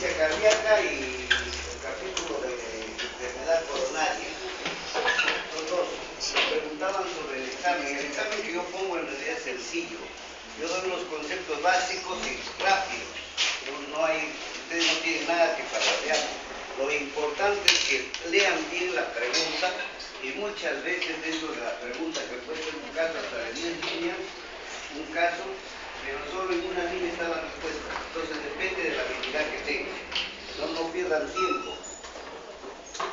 insuficiencia cardíaca y el capítulo de enfermedad coronaria. Los dos me preguntaban sobre el examen. El examen que yo pongo en realidad es sencillo. Yo doy los conceptos básicos y rápidos. Ustedes no tienen nada que palabrear. Lo importante es que lean bien la pregunta y muchas veces dentro de la pregunta, que puede ser un caso hasta de 10 líneas, un caso, pero solo en una línea está la respuesta. Entonces depende de la habilidad que tengan. No pierdan tiempo.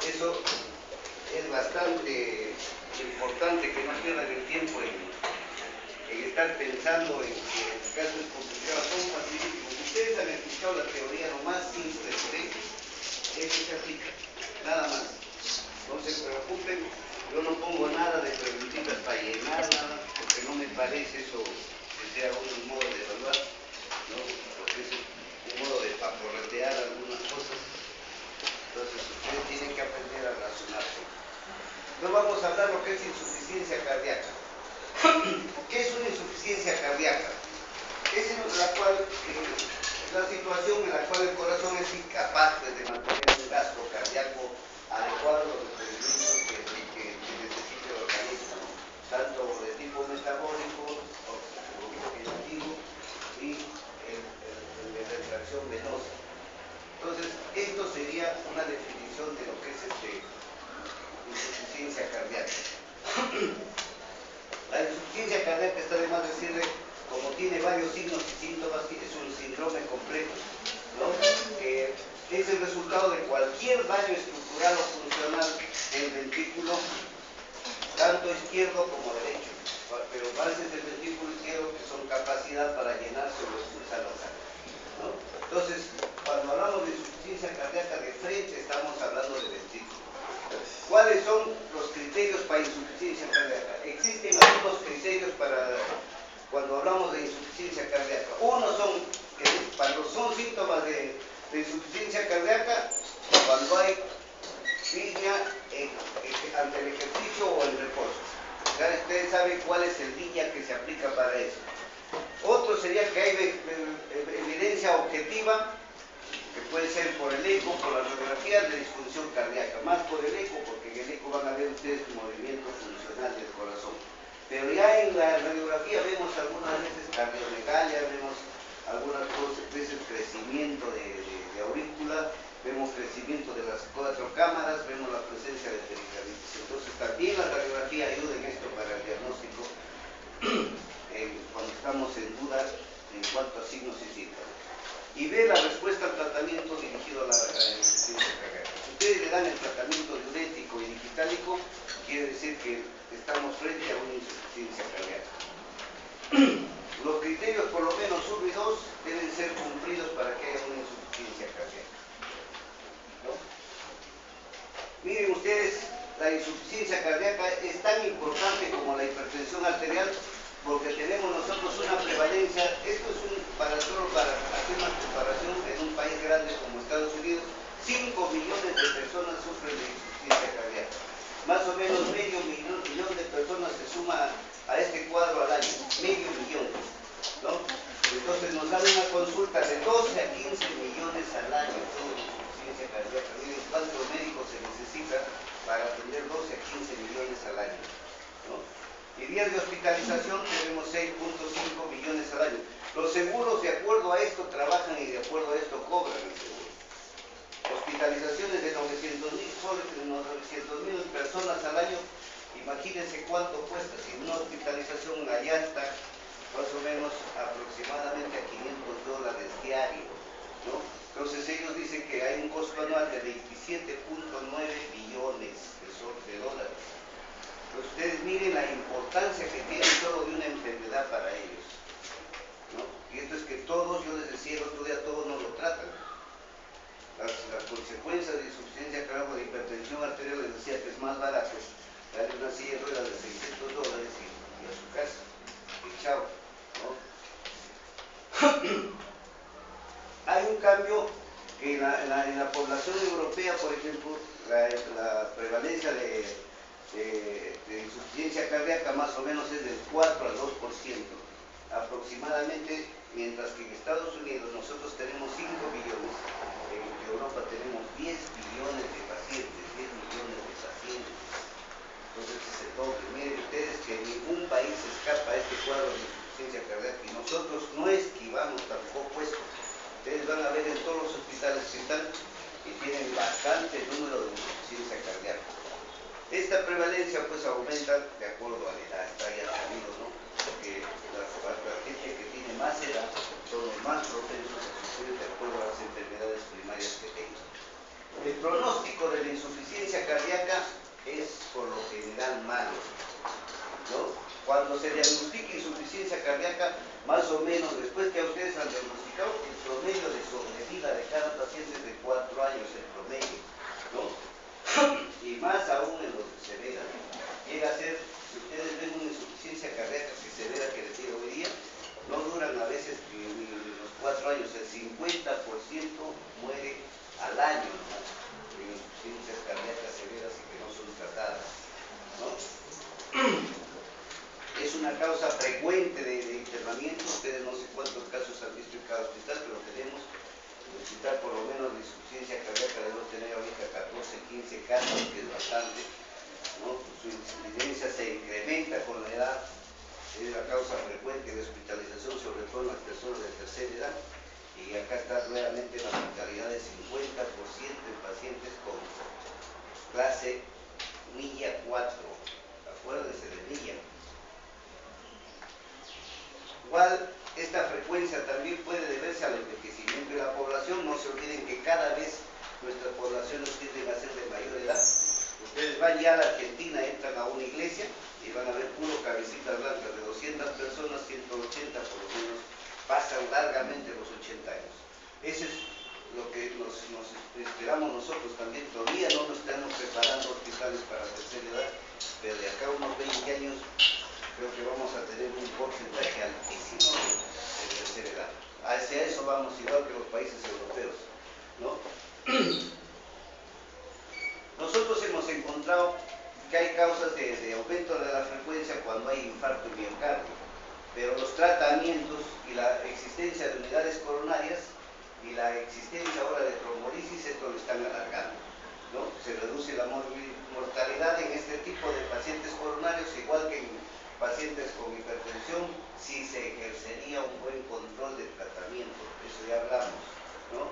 Eso es bastante importante, que no pierdan el tiempo en estar pensando en que el caso es complicado. Son facilísimos. Ustedes han escuchado la teoría, lo más simple de eso se aplica, nada más. No se preocupen, yo no pongo nada de preguntitas para llenar, nada, porque no me parece eso que sea un modo de evaluar, ¿no? Porque es un modo de paporretear algunas cosas. Entonces ustedes tienen que aprender a razonarse. No vamos a hablar lo que es insuficiencia cardíaca. ¿Qué es una insuficiencia cardíaca? Es la situación en la cual el corazón es incapaz de mantener un gasto cardíaco adecuado a los requerimientos que necesita el organismo, tanto de tipo metabólico, oxidativo y el de retracción venosa. Entonces, esto sería una definición de lo que es insuficiencia cardíaca. La insuficiencia cardíaca, está de más decirle, como tiene varios signos y síntomas, es un síndrome complejo, ¿no? Que es el resultado de cualquier daño estructural o funcional del ventrículo, tanto izquierdo como derecho, pero bases del ventrículo izquierdo que son capacidad para llenarse o expulsar la sangre, ¿no? Entonces, cuando hablamos de insuficiencia cardíaca de frente, estamos hablando de ventrículo. ¿Cuáles son los criterios para insuficiencia cardíaca? Existen algunos criterios para cuando hablamos de insuficiencia cardíaca. Uno son, cuando son síntomas de insuficiencia cardíaca, cuando hay disnea ante el ejercicio o el reposo. Ya ustedes saben cuál es el DIA que se aplica para eso. Otro sería que hay evidencia objetiva, que puede ser por el eco, por las radiografías de disfunción cardíaca, más por el eco, porque en el eco van a ver ustedes movimiento funcional del corazón. Pero ya en la radiografía vemos algunas veces cardiomegalia, vemos algunas veces crecimiento de aurícula, vemos crecimiento de las 4 cámaras, vemos la presencia de pericarditis. Entonces también la radiografía ayuda en esto para el diagnóstico cuando estamos en duda en cuanto a signos y síntomas. Y ve la respuesta al tratamiento dirigido a la insuficiencia cardíaca. Si ustedes le dan el tratamiento diurético y digitálico, quiere decir que estamos frente a una insuficiencia cardíaca. Los criterios, por lo menos 1 y 2, deben ser cumplidos para que haya una insuficiencia cardíaca, ¿no? Miren ustedes, la insuficiencia cardíaca es tan importante como la hipertensión arterial, porque tenemos nosotros una prevalencia. Esto es para hacer una comparación, en un país grande como Estados Unidos, 5 millones de personas sufren de insuficiencia cardíaca. Más o menos medio millón de personas se suma a este cuadro al año, medio millón, ¿no? Entonces nos dan una consulta de 12 a 15 millones al año de insuficiencia cardíaca. Miren cuántos médicos se necesitan para atender 12 a 15 millones al año, ¿no? Y días de hospitalización tenemos 6.5 millones al año. Los seguros, de acuerdo a esto, trabajan y de acuerdo a esto cobran el seguro. Hospitalizaciones de 900.000 personas al año. Imagínense cuánto cuesta. Si una hospitalización allá está más o menos aproximadamente a $500 diario, ¿no? Entonces ellos dicen que hay un costo anual de 27.9 billones de dólares. Entonces ustedes miren la importancia que tiene solo de una enfermedad para ellos, ¿no? Y esto es que todos, yo les decía el otro día, todos no lo tratan. Las consecuencias de insuficiencia cardíaca, de hipertensión arterial, les decía que es más barato darle una silla de ruedas de $600 y a su casa, y chao, ¿no? Hay un cambio que en la población europea, por ejemplo, la prevalencia de insuficiencia cardíaca más o menos es del 4 al 2% aproximadamente, mientras que en Estados Unidos nosotros tenemos 5 millones en van a ver en todos los hospitales que están y tienen bastante número de insuficiencia cardíaca. Esta prevalencia pues aumenta de acuerdo a la edad, está ya sabido, ¿no? Que la gente que tiene más edad son los más propensos a sufrir de acuerdo a las enfermedades primarias que tengan. El pronóstico de la insuficiencia cardíaca es por lo general malo, ¿no? Cuando se diagnostica insuficiencia cardíaca, más o menos después que a ustedes han diagnosticado, el promedio de sobrevida de cada paciente es de 4 años, el promedio, ¿no? Y más aún en los de severa. Llega a ser, si ustedes ven una insuficiencia cardíaca que severa que les digo hoy día, no duran a veces ni los 4 años, el 50% muere al año, ¿no? De insuficiencias cardíacas severas y que no son tratadas, ¿no? Es una causa frecuente de internamiento. Ustedes no sé cuántos casos han visto en cada hospital, pero tenemos en el hospital por lo menos de insuficiencia cardíaca debemos tener ahorita 14, 15 casos, que es bastante, ¿no? Su incidencia se incrementa con la edad, es la causa frecuente de hospitalización, sobre todo en las personas de tercera edad, y acá está nuevamente la mortalidad de 50% en pacientes con clase milla 4, acuérdense de milla. Igual, esta frecuencia también puede deberse al envejecimiento de la población. No se olviden que cada vez nuestras poblaciones tienden a ser de mayor edad. Ustedes van ya a la Argentina, entran a una iglesia y van a ver puro cabecitas blancas de 200 personas, 180 por lo menos, pasan largamente los 80 años. Eso es lo que nos esperamos nosotros también. Todavía no nos estamos preparando hospitales para tercera edad, pero de acá a unos 20 años creo que vamos a tener un porcentaje altísimo de tercera edad. Hacia eso vamos igual que los países europeos, ¿no? Nosotros hemos encontrado que hay causas de aumento de la frecuencia cuando hay infarto y miocardio, pero los tratamientos y la existencia de unidades coronarias y la existencia ahora de trombolisis, esto lo están alargando, ¿no? Se reduce la mortalidad en este tipo de pacientes coronarios, igual que en pacientes con hipertensión, si se ejercería un buen control de tratamiento, eso ya hablamos, ¿no?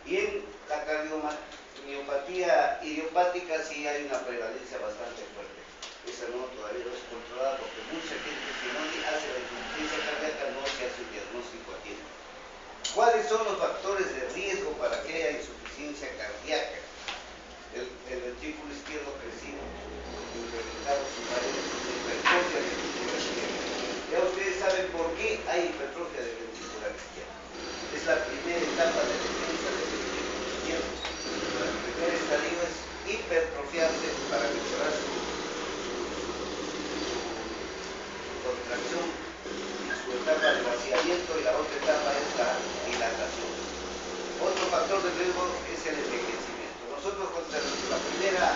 Y en la cardiomyopatía idiopática sí hay una prevalencia bastante fuerte. Esa no todavía no es controlada porque mucha gente, si no hace la insuficiencia cardíaca, no se hace un diagnóstico a tiempo. ¿Cuáles son los factores de riesgo para que haya insuficiencia cardíaca? El ventrículo izquierdo crecido, incrementado sin paredes, hipertrofia ventricular izquierda. Ya ustedes saben por qué hay hipertrofia de ventricular izquierda. Es la primera etapa de defensa del ventrículo izquierdo. El primer estadio es hipertrofiarse para mejorar su contracción y su etapa de vaciamiento, y la otra etapa es la dilatación. Otro factor de riesgo es el envejecimiento. Nosotros contra la primera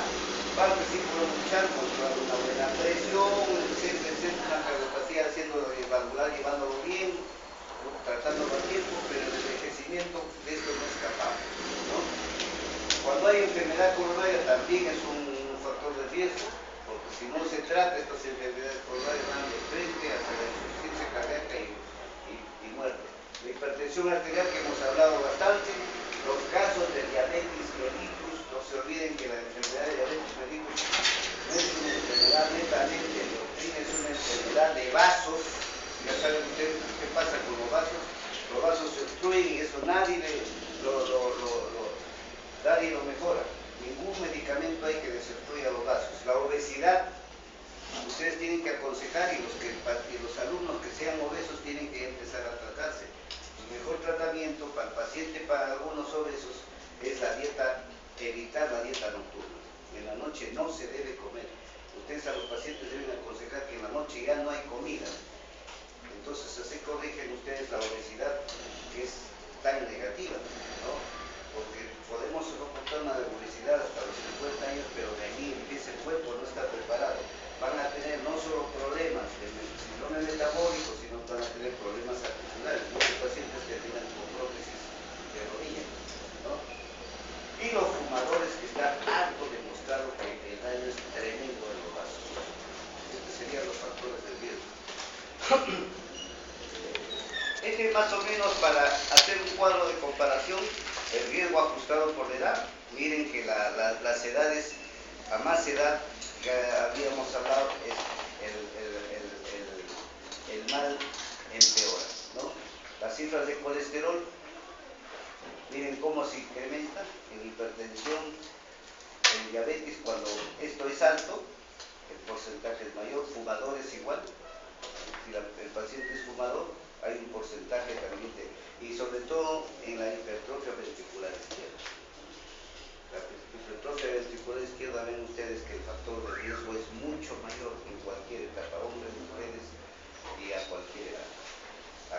parte sí podemos luchar contra una buena presión, una cardiopatía haciéndolo valvular, llevándolo bien, tratándolo a tiempo, pero el envejecimiento de esto no escapamos, ¿no? Cuando hay enfermedad coronaria también es un factor de riesgo, porque si no se trata estas enfermedades coronarias van de frente hasta la insuficiencia cardíaca y muerte. La hipertensión arterial, que hemos hablado bastante, los casos de diabetes mellitus. No se olviden que la enfermedad de diabetes mellitus no es una enfermedad netamente endocrina, es una enfermedad de vasos. Ya saben ustedes qué pasa con los vasos. Los vasos se obstruyen y eso nadie lo mejora. Ningún medicamento hay que desobstruya los vasos. La obesidad, ustedes tienen que aconsejar, y los alumnos que sean obesos tienen que empezar a tratarse. El mejor tratamiento para el paciente, para algunos obesos, es la dieta, evitar la dieta nocturna. En la noche no se debe comer. Ustedes a los pacientes deben aconsejar que en la noche ya no hay comida. Entonces así corrigen ustedes la obesidad, que es tan negativa, ¿no? Porque podemos soportar una obesidad hasta los 50 años, pero de ahí empieza el cuerpo, no está preparado. Van a tener no solo problemas de síndrome metabólico, sino van a tener problemas articulares. Muchos pacientes terminan con prótesis de rodilla, ¿no? Y los fumadores, que está harto demostrado que el daño es tremendo en los vasos. Estos serían los factores de riesgo. Este es más o menos para hacer un cuadro de comparación ajustado por la edad. Miren que las edades, a más edad que habíamos hablado, es el mal empeora, ¿no? Las cifras de colesterol, miren cómo se incrementa en hipertensión, en diabetes, cuando esto es alto, el porcentaje es mayor. Fumadores igual, si el paciente es fumador, hay un porcentaje también y sobre todo en la hipertrofia ventricular izquierda. La hipertrofia ventricular izquierda, ven ustedes que el factor de riesgo es mucho mayor en cualquier etapa, hombres, mujeres y a cualquier edad.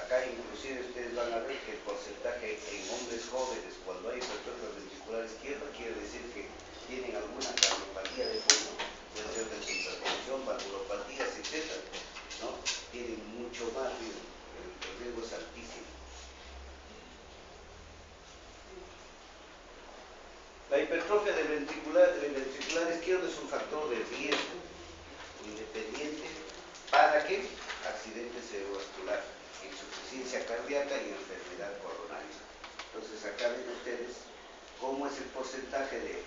Acá inclusive ustedes van a ver que el porcentaje en hombres jóvenes cuando hay hipertrofia ventricular izquierda quiere decir que tienen alguna cardiopatía de fondo, puede ser de hipertensión, valvulopatías, etc., ¿no? Tienen mucho más riesgo, el riesgo es altísimo. La hipertrofia del ventricular izquierdo es un factor de riesgo independiente. ¿Para qué? Accidente cerebrovascular, insuficiencia cardíaca y enfermedad coronaria. Entonces acá ven ustedes cómo es el porcentaje de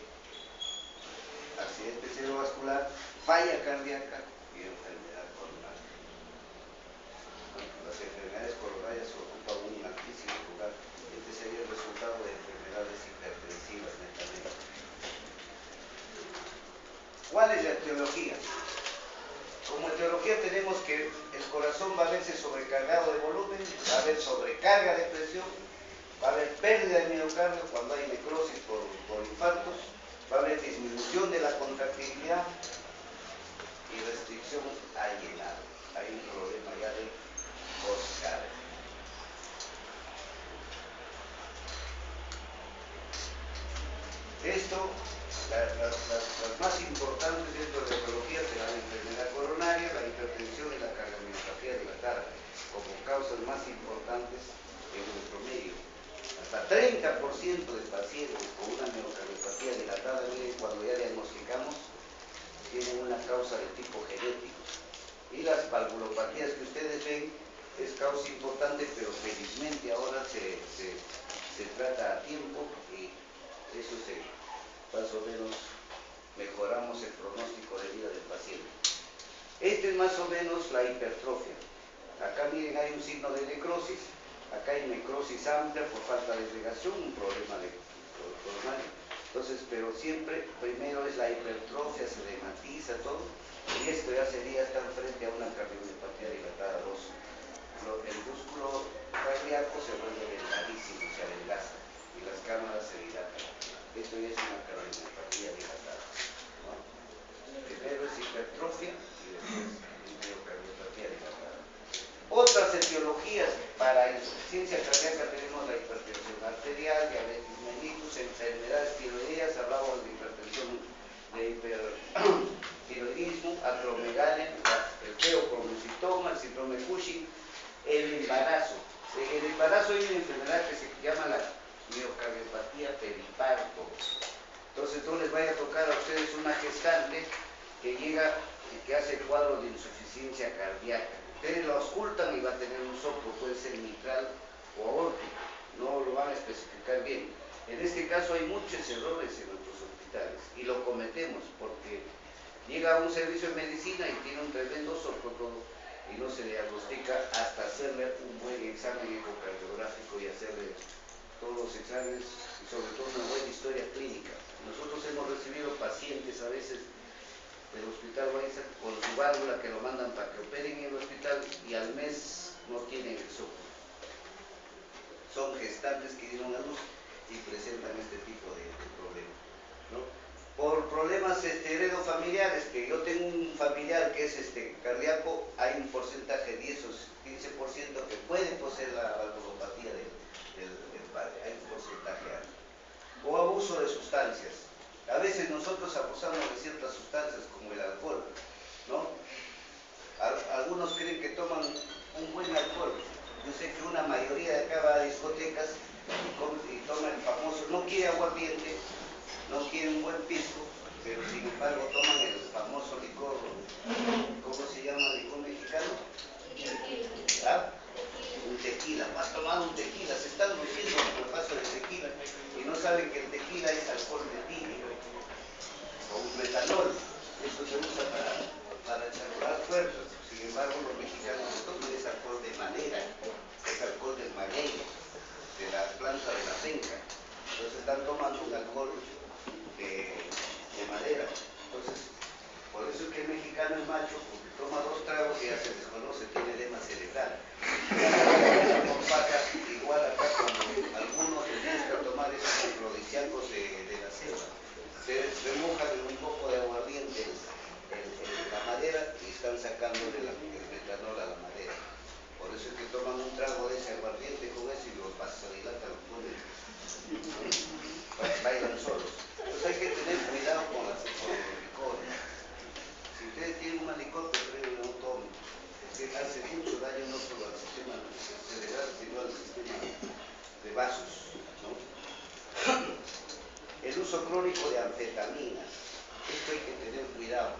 accidente cerebrovascular, falla cardíaca y enfermedad coronaria. Las enfermedades coronarias ocupan un altísimo lugar. Este sería el resultado de enfermedades hipertensivas netamente. ¿Cuál es la etiología? Como etiología tenemos que el corazón va a verse sobrecargado de volumen, va a haber sobrecarga de presión, va a haber pérdida de miocardio cuando hay necrosis por infartos, va a haber disminución de la contractilidad y restricción al llenado. Hay un problema ya de postcardia. Esto, las más importantes dentro de la etiología serán la enfermedad coronaria, la hipertensión y la cardiomiopatía dilatada, como causas más importantes en nuestro medio. Hasta 30% de pacientes con una miocardiopatía dilatada, miren, cuando ya diagnosticamos, tienen una causa de tipo genético. Y las valvulopatías que ustedes ven es causa importante, pero felizmente ahora se trata a tiempo y eso más o menos mejoramos el pronóstico de vida del paciente. Este es más o menos la hipertrofia. Acá miren, hay un signo de necrosis, acá hay necrosis amplia por falta de irrigación, un problema de coronario. Entonces, pero siempre, primero es la hipertrofia, se dematiza todo, y esto ya sería estar frente a una cardiomiopatía dilatada 2. El músculo cardíaco se vuelve delgadísimo, se adelgaza, y las cámaras se dilatan. Esto ya es una cardiomiopatía dilatada, ¿no? Primero es hipertrofia y después miocardiopatía dilatada. Otras etiologías para insuficiencia cardíaca tenemos la hipertensión arterial, diabetes mellitus, enfermedades tiroideas, hablamos de hipertensión, de hipertiroidismo, acromegalia, el feocromocitoma, el síndrome de Cushing, el embarazo. En el embarazo hay una enfermedad que se llama la miocardiopatía periparto. Entonces no les vaya a tocar a ustedes una gestante que llega y que hace el cuadro de insuficiencia cardíaca. Ustedes lo auscultan y va a tener un soplo, puede ser mitral o aórtico, no lo van a especificar bien. En este caso hay muchos errores en nuestros hospitales y lo cometemos porque llega a un servicio de medicina y tiene un tremendo soplo todo y no se diagnostica hasta hacerle un buen examen ecocardiográfico y hacerle todos los exámenes y sobre todo una buena historia clínica. Nosotros hemos recibido pacientes a veces del hospital Weizsäcker con su válvula que lo mandan para que operen en el hospital y al mes no tienen el soplo. Son gestantes que dieron a luz y presentan este tipo de problemas, ¿no? Por problemas heredofamiliares, que yo tengo un familiar que es cardíaco, hay un porcentaje 10 o 15% que puede poseer la valvulopatía del padre, hay un porcentaje alto. O abuso de sustancias. A veces nosotros abusamos de ciertas sustancias como el alcohol, ¿no? Algunos creen que toman un buen alcohol. Yo sé que una mayoría de acá va a discotecas y toma el famoso, no quiere aguardiente, no quiere un buen pisco, pero sin embargo toman el famoso licor, ¿cómo se llama el licor mexicano? ¿Ah? Un tequila, va a tomar un tequila, se están luciendo con el paso de tequila y no saben que el tequila es alcohol metílico con metanol. Eso se usa para charlar fuerzas. Sin embargo, los mexicanos no toman es alcohol de madera, es alcohol del maguey, de la planta de la penca. Entonces están tomando un alcohol de madera. Entonces, por eso es que el mexicano es macho, porque toma 2 tragos y ya se desconoce, tiene edema cerebral. No pasa igual acá cuando algunos les gusta tomar esos afrodisíacos de la selva. Se remojan en un poco de aguardiente la madera y están sacándole el metanol a la madera. Por eso es que toman un trago de ese aguardiente con eso y los vasodilatan, los ponen, bailan solos. Entonces hay que tener cuidado con los licores. Si ustedes tienen un licor, prefieren no tomen, porque hace mucho daño no solo al sistema cerebral, sino al sistema de vasos, ¿no? El uso crónico de anfetaminas, esto hay que tener cuidado.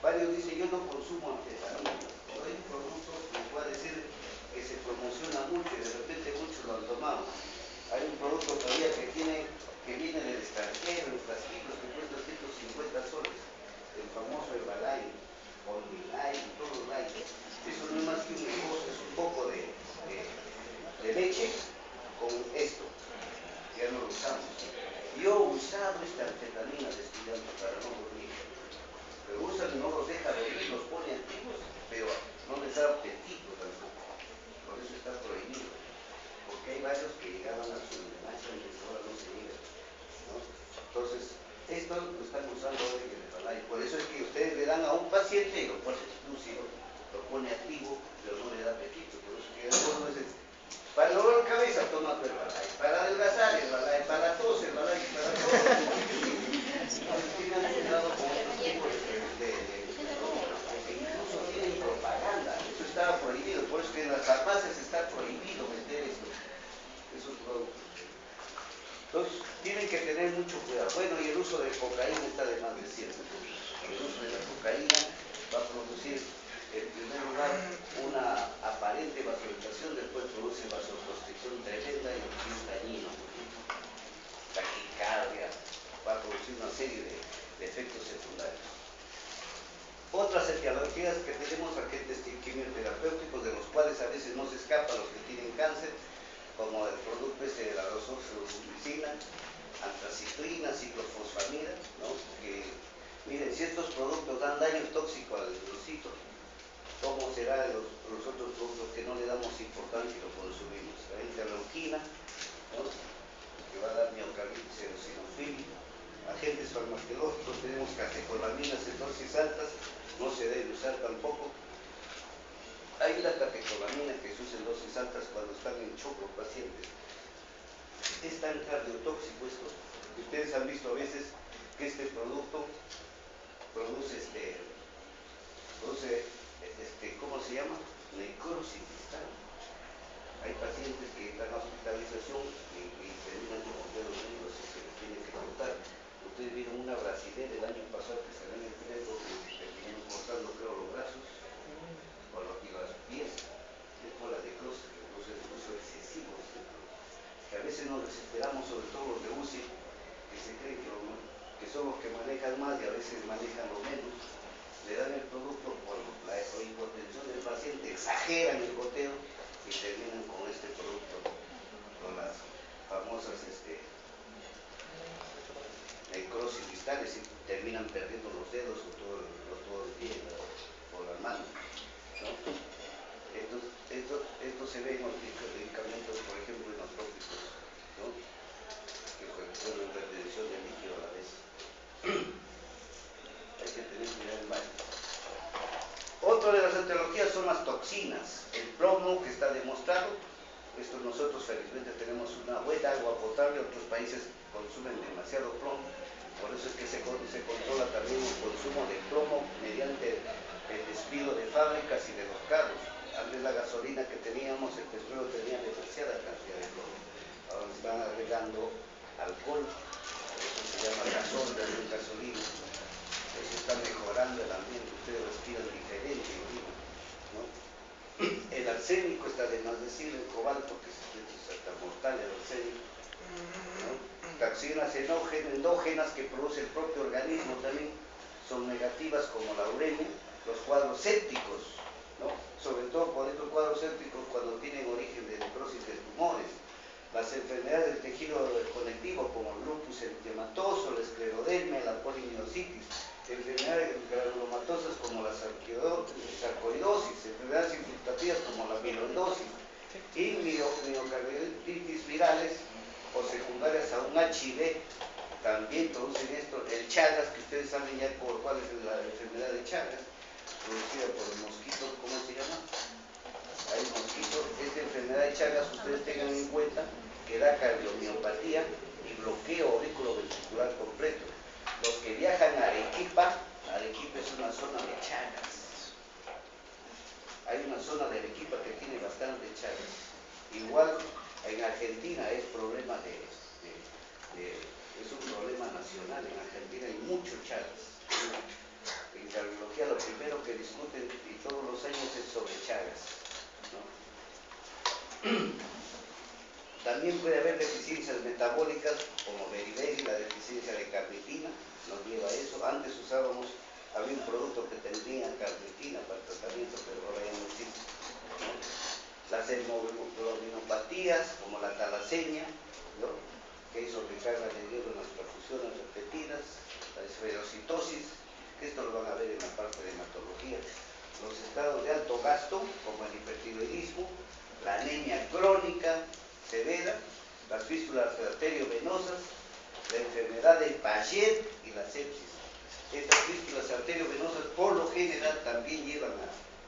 Varios dicen, yo no consumo anfetaminas, pero hay un producto que puede decir que se promociona mucho y de repente muchos lo han tomado. Hay un producto todavía que viene del extranjero, en frasquitos, que cuesta 150 soles, el famoso Herbalife, Onlife, todo Life. Eso no es más que un negocio, es un poco de leche con esto, ya no lo usamos. Yo he usado esta anfetamina de estudiante para no dormir. Lo usan y no los deja dormir, los pone activos, pero no les da apetito tampoco. Por eso está prohibido. Porque hay varios que llegaban a su demencia y ahora no se llega, ¿no? Entonces, esto lo están usando hoy en el Herbalife. Por eso es que ustedes le dan a un paciente y lo pone lúcido, lo pone activo, pero no le da apetito. Por eso es que algunos veces, para el dolor de cabeza toma tu Herbalife, para adelgazar Herbalife, para tos Herbalife, para todo. Tengan cuidado con estos tipos de porque incluso tienen propaganda. Eso está prohibido, por eso es que en las farmacias está prohibido vender esos productos. Entonces, tienen que tener mucho cuidado. Bueno, y el uso de cocaína está de más decir. El uso de la cocaína va a producir, en primer lugar, una aparente vasodilatación, después produce vasoconstricción tremenda y un dañino, taquicardia, va a producir una serie de efectos secundarios. Otras etiologías que tenemos, agentes quimioterapéuticos, de los cuales a veces no se escapan los que tienen cáncer, como el producto de la doxorubicina, antraciclina, ciclofosfamida, ¿no? Que, miren, si estos productos dan daño tóxico al leucito, ¿cómo será los otros productos que no le damos importancia y lo consumimos? La interleuquina, ¿no? Que va a dar miocarditis eosinofílica. Agentes farmacológicos, tenemos catecolaminas en dosis altas, no se debe usar tampoco. Hay la catecolamina que se usa en dosis altas cuando están en shock los pacientes. Es tan cardiotóxico esto, que ustedes han visto a veces que este producto produce ¿cómo se llama? Necrosis distal. Hay pacientes que están en hospitalización y terminan con los dedos libres y se les tiene que cortar. Ustedes vieron una brasilera el año pasado que salió en el dedo y terminaron cortando, creo, los brazos y los pies. Es por la necrosis, que produce el uso excesivo de este producto. Que a veces nos desesperamos, sobre todo los de UCI, que se creen que son los que manejan más y a veces manejan lo menos. Le dan el producto por la hipotensión del paciente, exageran el goteo y terminan con este producto, con las famosas necrosis distales y terminan perdiendo los dedos o todo el pie o la mano, ¿no? Esto se ve en los medicamentos, por ejemplo, en los tópicos, ¿no? Que resuelven retención de líquido a la vez. Hay que tener cuidado en varios. Otra de las etiologías son las toxinas. El plomo, que está demostrado. Esto nosotros felizmente tenemos una buena agua potable, otros países consumen demasiado plomo. Por eso es que se controla también el consumo de plomo mediante el despido de fábricas y de los carros. Antes la gasolina que teníamos, el petróleo tenía demasiada cantidad de plomo. Ahora están agregando alcohol, por eso se llama gasol, de gasolina. Eso está mejorando el ambiente, ustedes respiran diferente, ¿no? El arsénico está de más decir, el cobalto, que es hasta mortal el arsénico, ¿no? toxinas endógenas que produce el propio organismo también son negativas, como la uremia, los cuadros sépticos, ¿no? Sobre todo por estos cuadros sépticos cuando tienen origen de necrosis de tumores, las enfermedades del tejido conectivo como el lupus eritematoso, la esclerodermia, la polimiositis, enfermedades granulomatosas como la sarcoidosis, enfermedades infiltrativas como la amiloidosis y miocarditis virales o secundarias a un HIV. También producen esto, el Chagas, que ustedes saben ya por cuál es la enfermedad de Chagas, producida por el mosquito, ¿cómo se llama? Hay mosquito. Esta enfermedad de Chagas, ustedes tengan en cuenta que da cardiomiopatía y bloqueo auriculoventricular completo. Los que viajan a Arequipa es una zona de Chagas. Hay una zona de Arequipa que tiene bastante Chagas. Igual en Argentina es problema es un problema nacional. En Argentina hay mucho Chagas. En cardiología lo primero que discuten y todos los años es sobre Chagas, ¿no? También puede haber deficiencias metabólicas como beriberi, la deficiencia de carnitina, nos lleva a eso. Antes había un producto que tenía carnitina para el tratamiento, pero ahora ya no existe, ¿no? Las hemoglobinopatías como la talasemia, ¿no? Que hizo recarga de hierro en las perfusiones repetidas, la esferocitosis, que esto lo van a ver en la parte de hematología, los estados de alto gasto como el hipertiroidismo, la anemia crónica severa, las fístulas arteriovenosas, la enfermedad de Paget y la sepsis. Estas fístulas arteriovenosas por lo general también llevan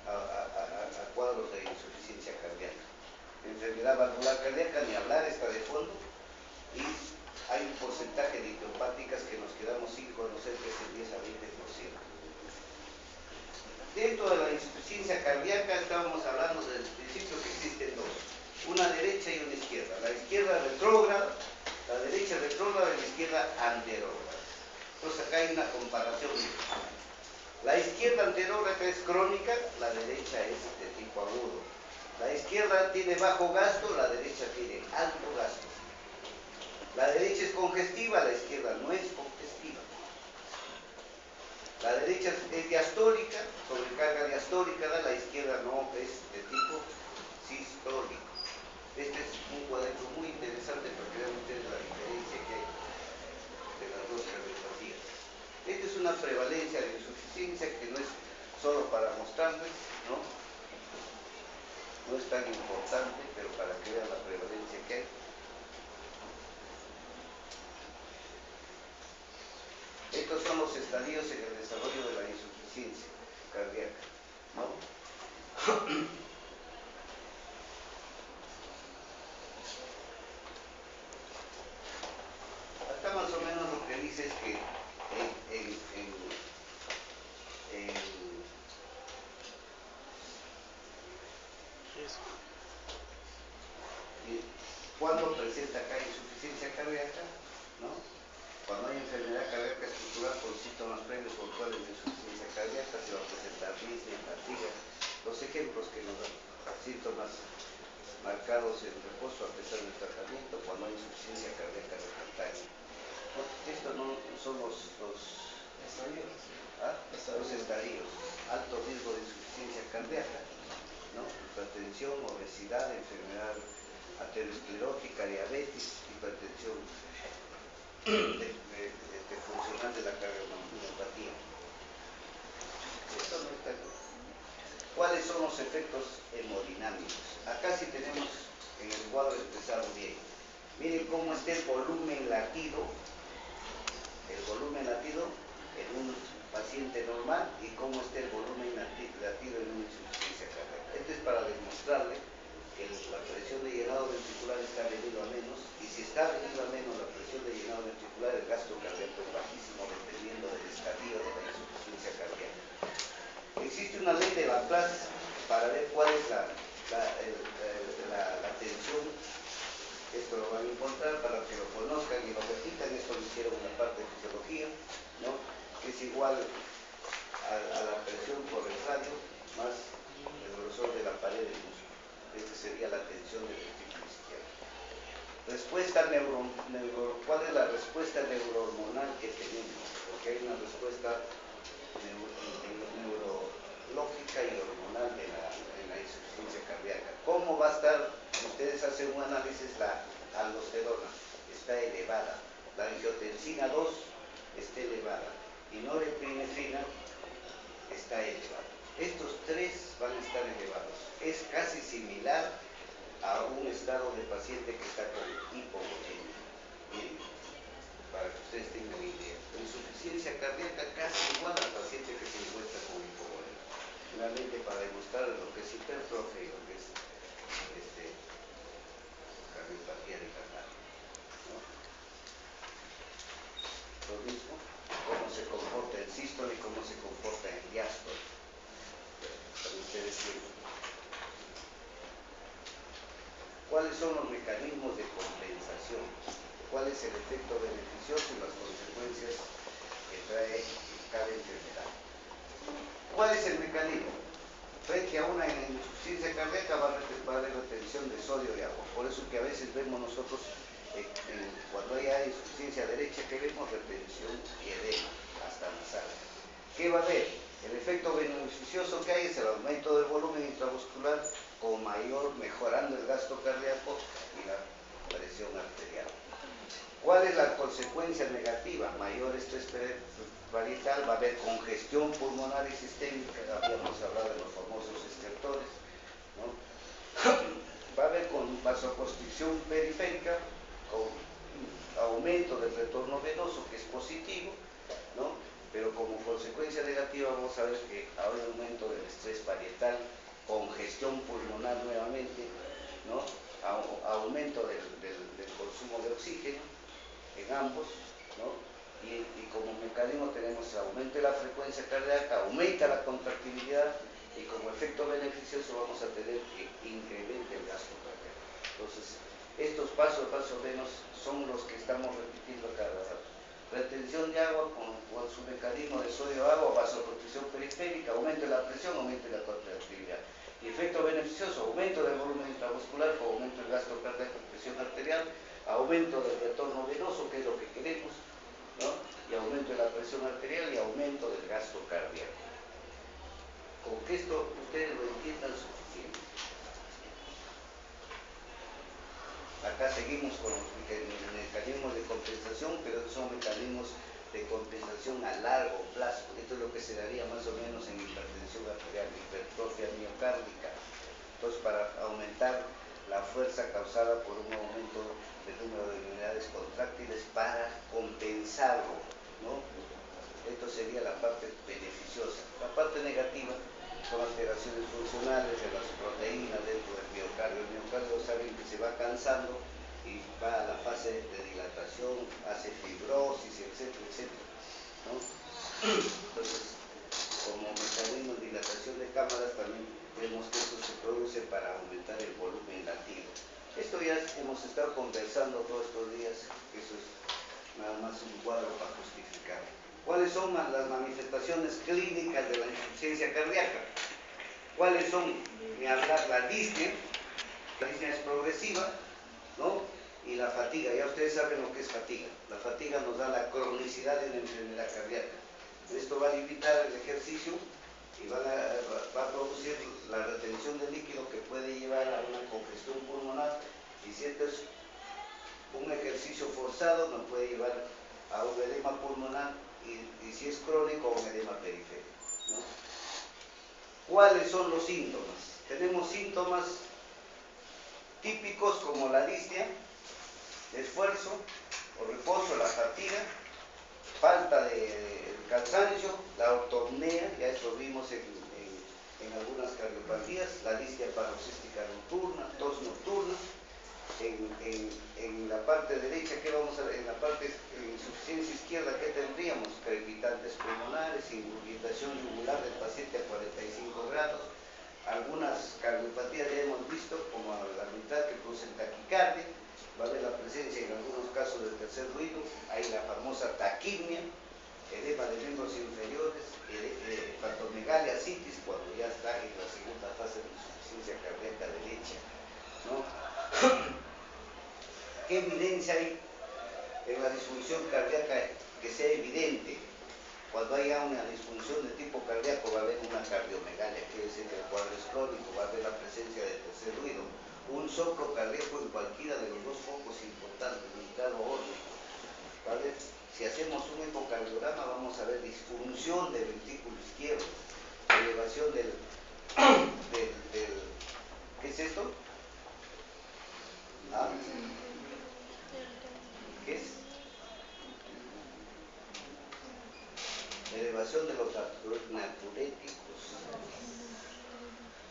a cuadros de insuficiencia cardíaca. Enfermedad valvular cardíaca, ni hablar, está de fondo, y hay un porcentaje de idiopáticas que nos quedamos sin conocer, que es el 10 a 20%. Dentro de la insuficiencia cardíaca estábamos hablando desde el principio que existen dos, una derecha y una izquierda. La izquierda retrógrada, la derecha retrógrada y la izquierda anterógrada. Entonces acá hay una comparación. La izquierda anterógrada es crónica, la derecha es de tipo agudo. La izquierda tiene bajo gasto, la derecha tiene alto gasto. La derecha es congestiva, la izquierda no es congestiva. La derecha es diastólica, sobrecarga diastólica, la izquierda no es de tipo sistólico. Este es un cuadro muy interesante para que vean ustedes la diferencia que hay de las dos cardiopatías. Esta es una prevalencia de insuficiencia que no es solo para mostrarles, ¿no? No es tan importante, pero para que vean la prevalencia que hay. Estos son los estadios en el desarrollo de la insuficiencia cardíaca, ¿no? Acá más o menos lo que dice es que cuando presenta acá insuficiencia cardíaca, ¿no? Cuando hay enfermedad cardíaca estructural con síntomas previos por cuales de insuficiencia cardíaca se va a presentar disnea, fatiga. Los ejemplos que nos dan síntomas marcados en reposo a pesar del tratamiento cuando hay insuficiencia cardíaca refractaria. ¿No? Estos no son los estadios. Los estadios. Alto riesgo de insuficiencia cardíaca, ¿no? Hipertensión, obesidad, enfermedad aterosclerótica, diabetes, hipertensión funcional de la cardiomyopatía. Esto no está bien. ¿Cuáles son los efectos hemodinámicos? Acá sí tenemos en el cuadro expresado bien. Miren cómo está el volumen latido en un paciente normal y cómo está el volumen latido en una insuficiencia cardíaca. Esto es para demostrarle que la presión de llenado ventricular está venido a menos, y si está venido a menos la presión de llenado ventricular, el gasto cardíaco es bajísimo dependiendo del estadio de la insuficiencia cardíaca. Existe una ley de Laplace para ver cuál es la tensión. Esto lo van a encontrar para que lo conozcan y lo repitan. Esto lo hicieron en la parte de fisiología, ¿no? Que es igual a la presión por el radio más el grosor de la pared del músculo. Esta sería la tensión del ventrículo izquierdo. Respuesta cuál es la respuesta neurohormonal que tenemos, porque hay una respuesta neurológica y hormonal en la insuficiencia cardíaca. ¿Cómo va a estar? Si ustedes hacen un análisis, la aldosterona está elevada, la angiotensina 2 está elevada y norepinefrina está elevada. Estos tres van a estar elevados. Es casi similar a un estado de paciente que está con hipoglucemia. Bien, para que ustedes tengan una idea. La insuficiencia cardíaca casi igual al paciente que se encuentra con hipoglucemia. Finalmente, para demostrar lo que es hipertrofia y lo que es cardiopatía dilatada, ¿no? Lo mismo, cómo se comporta el sístole y cómo se comporta el diástole. Para ustedes tienen. ¿Cuáles son los mecanismos de compensación? ¿Cuál es el efecto beneficioso y las consecuencias que trae cada enfermedad? ¿Cuál es el mecanismo? Frente a una insuficiencia cardíaca va a haber retención de sodio y agua. Por eso que a veces vemos nosotros, cuando hay insuficiencia derecha, que vemos retención y edema hasta nasal. ¿Qué va a haber? El efecto beneficioso que hay es el aumento del volumen intravascular con mayor, mejorando el gasto cardíaco y la presión arterial. ¿Cuál es la consecuencia negativa? Mayor estrés parietal, va a haber congestión pulmonar y sistémica, habíamos hablado de los famosos estertores, ¿no? Va a haber con vasoconstricción periférica, con aumento del retorno venoso, que es positivo, ¿no? Pero como consecuencia negativa vamos a ver que hay un aumento del estrés parietal, congestión pulmonar nuevamente, ¿no? Aumento del consumo de oxígeno en ambos, ¿no? Y como mecanismo tenemos aumento de la frecuencia cardíaca, aumenta la contractilidad y como efecto beneficioso vamos a tener que incremente el gasto cardíaco. Entonces, estos pasos más o menos son los que estamos repitiendo cada rato. Retención de agua con su mecanismo de sodio-agua, vasoconstricción periférica, aumento de la presión, aumento de la contractilidad. Y efecto beneficioso, aumento del volumen intravascular con aumento del gasto cardíaco y presión arterial, aumento del retorno venoso, que es lo que queremos, ¿no? Y aumento de la presión arterial y aumento del gasto cardíaco. Con que esto ustedes lo entiendan suficiente. Acá seguimos con los mecanismos de compensación, pero son mecanismos de compensación a largo plazo. Esto es lo que se daría más o menos en hipertensión arterial, hipertrofia miocárdica. Entonces, para aumentar la fuerza causada por un aumento del número de unidades contráctiles para compensarlo, ¿no? Esto sería la parte beneficiosa. La parte negativa son alteraciones funcionales de las proteínas dentro del miocardio. El miocardio saben que se va cansando y va a la fase de dilatación, hace fibrosis, etcétera, etcétera, ¿no? Entonces, como mecanismo de dilatación de cámaras también vemos que esto se produce para aumentar el volumen latido. Esto ya hemos estado conversando todos estos días, eso es nada más un cuadro para justificar. ¿Cuáles son las manifestaciones clínicas de la insuficiencia cardíaca? ¿Cuáles son? Ni hablar la disnea es progresiva, ¿no? Y la fatiga, ya ustedes saben lo que es fatiga. La fatiga nos da la cronicidad de una enfermedad cardíaca. Esto va a limitar el ejercicio y va a producir la retención de líquido que puede llevar a una congestión pulmonar, y si esto es un ejercicio forzado nos puede llevar a un edema pulmonar y si es crónico un edema periférico, ¿no? ¿Cuáles son los síntomas? Tenemos síntomas típicos como la disnea, esfuerzo o reposo, la fatiga, falta de cansancio, la ortopnea, ya esto vimos en algunas cardiopatías, la disnea paroxística nocturna, tos nocturna. En la parte derecha, ¿qué vamos a ver? En la parte de insuficiencia izquierda, ¿qué tendríamos? Crepitantes pulmonares, ingurgitación yugular del paciente a 45 grados. Algunas cardiopatías ya hemos visto, como la mitad que producen taquicardia, va a haber la presencia en algunos casos de tercer ruido, hay la famosa taquimia, edema de miembros inferiores, hepatomegalia, citis, cuando ya está en la segunda fase de insuficiencia cardíaca derecha, ¿no? ¿Qué evidencia hay en la disfunción cardíaca que sea evidente. Cuando haya una disfunción de tipo cardíaco va a haber una cardiomegalia, quiere decir que el cuadro es crónico, va a haber la presencia de tercer ruido, un soplo cardíaco en cualquiera de los dos focos importantes, mitral o órbico, ¿vale? Si hacemos un ecocardiograma vamos a ver disfunción del ventrículo izquierdo, elevación del ¿qué es esto? ¿Ah? ¿Qué es? Elevación de los natriuréticos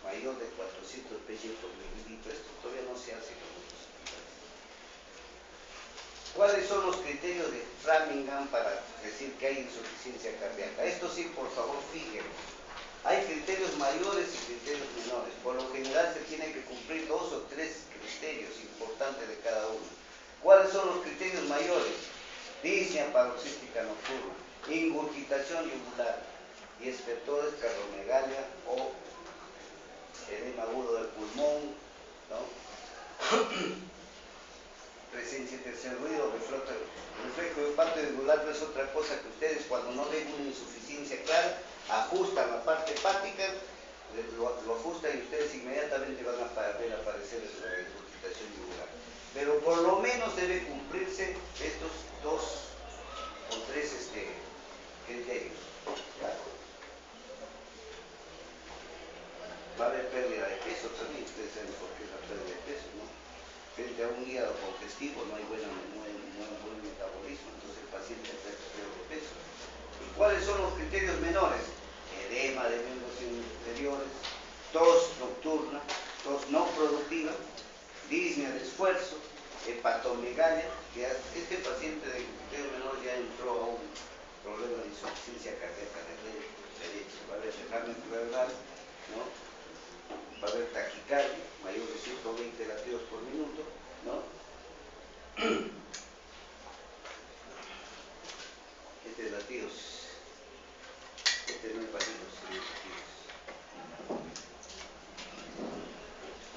mayor de 400 ppm por mililitro. Esto todavía no se hace con los hospitales. ¿Cuáles son los criterios de Framingham para decir que hay insuficiencia cardíaca? Esto sí, por favor, fíjense. Hay criterios mayores y criterios menores. Por lo general se tiene que cumplir 2 o 3 criterios importantes de cada uno. ¿Cuáles son los criterios mayores? Disnea paroxística nocturna, ingurgitación yugular y espectores, cardiomegalia o edema agudo del pulmón, ¿no? Presencia de tercer ruido, reflejo de parte yugular no es otra cosa que ustedes cuando no ven una insuficiencia clara, ajustan la parte hepática, lo ajustan y ustedes inmediatamente van a ver aparecer la ingurgitación yugular. Pero por lo menos debe cumplirse estos 2 o 3 criterios. ¿Ya? Va a haber pérdida de peso también, ustedes saben por qué es la pérdida de peso, ¿no? Frente a un hígado congestivo no hay buen metabolismo, entonces el paciente pierde peso. ¿Y cuáles son los criterios menores? Edema de miembros inferiores, tos nocturna, tos no productiva, disnea de esfuerzo, hepatomegalia, que este paciente de criterio menor ya entró a un problema de insuficiencia cardíaca derecha, va a haber derrame cerebral, ¿no? Va a haber taquicardia, mayor de 120 latidos por minuto, ¿no? Este es latidos, este no es latidos, sino latidos.